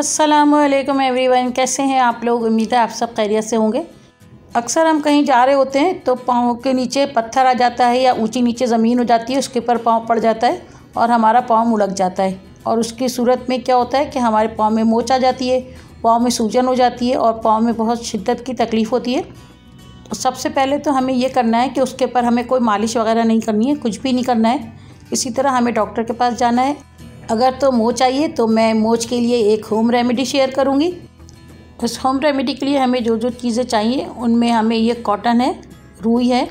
अस्सलामुअलैकुम एवरीवन, कैसे हैं आप लोग। उम्मीद है आप सब खैरियत से होंगे। अक्सर हम कहीं जा रहे होते हैं तो पाँव के नीचे पत्थर आ जाता है या ऊंची नीचे ज़मीन हो जाती है, उसके ऊपर पाँव पड़ जाता है और हमारा पाँव मुड़क जाता है। और उसकी सूरत में क्या होता है कि हमारे पाँव में मोच आ जाती है, पाँव में सूजन हो जाती है और पाँव में बहुत शिद्दत की तकलीफ़ होती है। तो सबसे पहले तो हमें ये करना है कि उसके ऊपर हमें कोई मालिश वगैरह नहीं करनी है, कुछ भी नहीं करना है। इसी तरह हमें डॉक्टर के पास जाना है। अगर तो मोच चाहिए तो मैं मोच के लिए एक होम रेमेडी शेयर करूँगी। उस होम रेमेडी के लिए हमें जो जो चीज़ें चाहिए उनमें हमें ये कॉटन है, रुई है,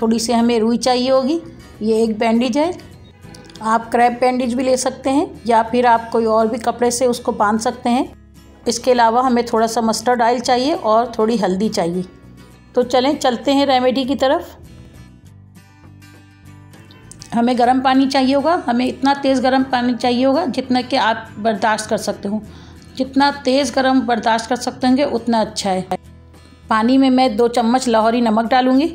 थोड़ी सी हमें रुई चाहिए होगी, ये एक बैंडेज है। आप क्रैप बैंडेज भी ले सकते हैं या फिर आप कोई और भी कपड़े से उसको बांध सकते हैं। इसके अलावा हमें थोड़ा सा मस्टर्ड ऑयल चाहिए और थोड़ी हल्दी चाहिए। तो चलते हैं रेमेडी की तरफ। हमें गर्म पानी चाहिए होगा। हमें इतना तेज़ गर्म पानी चाहिए होगा जितना कि आप बर्दाश्त कर सकते हो। जितना तेज़ गर्म बर्दाश्त कर सकते होंगे उतना अच्छा है। पानी में मैं 2 चम्मच लाहौरी नमक डालूँगी।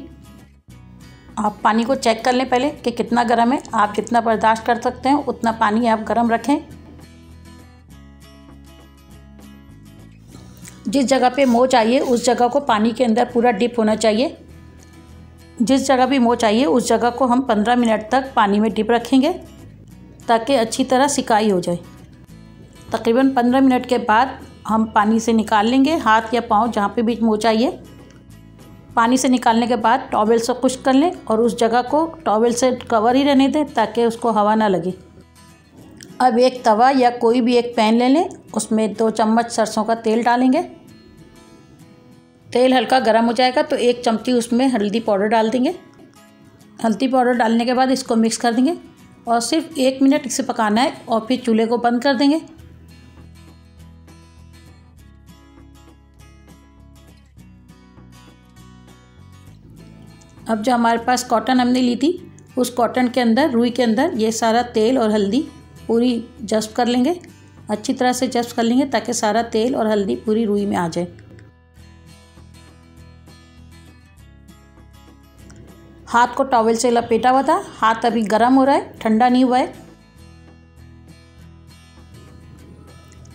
आप पानी को चेक कर लें पहले कि कितना गर्म है। आप जितना बर्दाश्त कर सकते हैं उतना पानी आप गर्म रखें। जिस जगह पे मोच चाहिए उस जगह को पानी के अंदर पूरा डिप होना चाहिए। जिस जगह भी मोच चाहिए उस जगह को हम 15 मिनट तक पानी में डिप रखेंगे ताकि अच्छी तरह सिकाई हो जाए। तकरीबन 15 मिनट के बाद हम पानी से निकाल लेंगे हाथ या पाँव जहाँ पे भी मोच चाहिए। पानी से निकालने के बाद टॉवेल से खुश्क कर लें और उस जगह को टॉवेल से कवर ही रहने दें ताकि उसको हवा ना लगे। अब एक तवा या कोई भी एक पैन ले लें, उसमें 2 चम्मच सरसों का तेल डालेंगे। तेल हल्का गर्म हो जाएगा तो 1 चमची उसमें हल्दी पाउडर डाल देंगे। हल्दी पाउडर डालने के बाद इसको मिक्स कर देंगे और सिर्फ 1 मिनट इसे पकाना है और फिर चूल्हे को बंद कर देंगे। अब जो हमारे पास कॉटन हमने ली थी उस कॉटन के अंदर, रुई के अंदर ये सारा तेल और हल्दी पूरी जज़्ब कर लेंगे। अच्छी तरह से जज़्ब कर लेंगे ताकि सारा तेल और हल्दी पूरी रुई में आ जाए। हाथ को टॉवेल से लपेटा हुआ था। हाथ अभी गर्म हो रहा है, ठंडा नहीं हुआ है।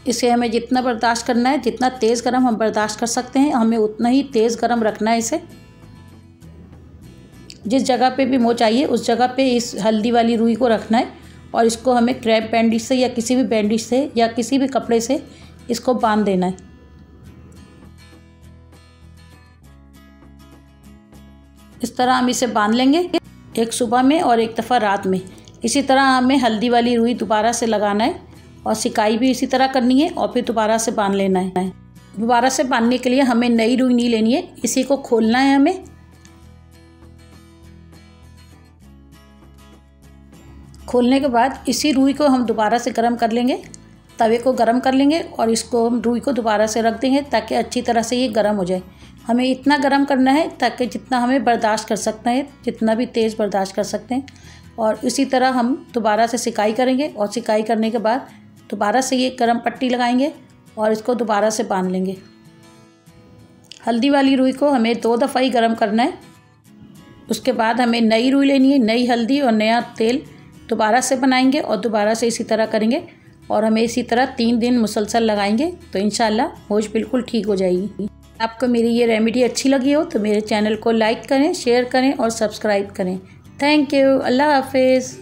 इसे हमें जितना बर्दाश्त करना है, जितना तेज़ गर्म हम बर्दाश्त कर सकते हैं, हमें उतना ही तेज़ गर्म रखना है इसे। जिस जगह पे भी मोच चाहिए उस जगह पे इस हल्दी वाली रुई को रखना है और इसको हमें क्रैप बैंडेज से या किसी भी बैंडेज से या किसी भी कपड़े से इसको बांध देना है। इस तरह हम इसे बांध लेंगे, एक सुबह में और एक दफ़ा रात में। इसी तरह हमें हल्दी वाली रुई दोबारा से लगाना है और सिकाई भी इसी तरह करनी है और फिर दोबारा से बांध लेना है। दोबारा से बांधने के लिए हमें नई रुई नहीं लेनी है, इसी को खोलना है हमें। खोलने के बाद इसी रुई को हम दोबारा से गर्म कर लेंगे। तवे को गर्म कर लेंगे और इसको हम रुई को दोबारा से रख देंगे ताकि अच्छी तरह से ये गर्म हो जाए। हमें इतना गर्म करना है ताकि जितना हमें बर्दाश्त कर सकते हैं, जितना भी तेज़ बर्दाश्त कर सकते हैं। और इसी तरह हम दोबारा से सिकाई करेंगे और सिकाई करने के बाद दोबारा से ये गर्म पट्टी लगाएंगे और इसको दोबारा से बांध लेंगे। हल्दी वाली रुई को हमें 2 दफ़ा ही गर्म करना है। उसके बाद हमें नई रुई लेनी है, नई हल्दी और नया तेल दोबारा से बनाएंगे और दोबारा से इसी तरह करेंगे और हमें इसी तरह 3 दिन मुसलसल लगाएंगे तो इंशाल्लाह मोच बिल्कुल ठीक हो जाएगी। आपको मेरी ये रेमेडी अच्छी लगी हो तो मेरे चैनल को लाइक करें, शेयर करें और सब्सक्राइब करें। Thank you. अल्लाह हाफिज़।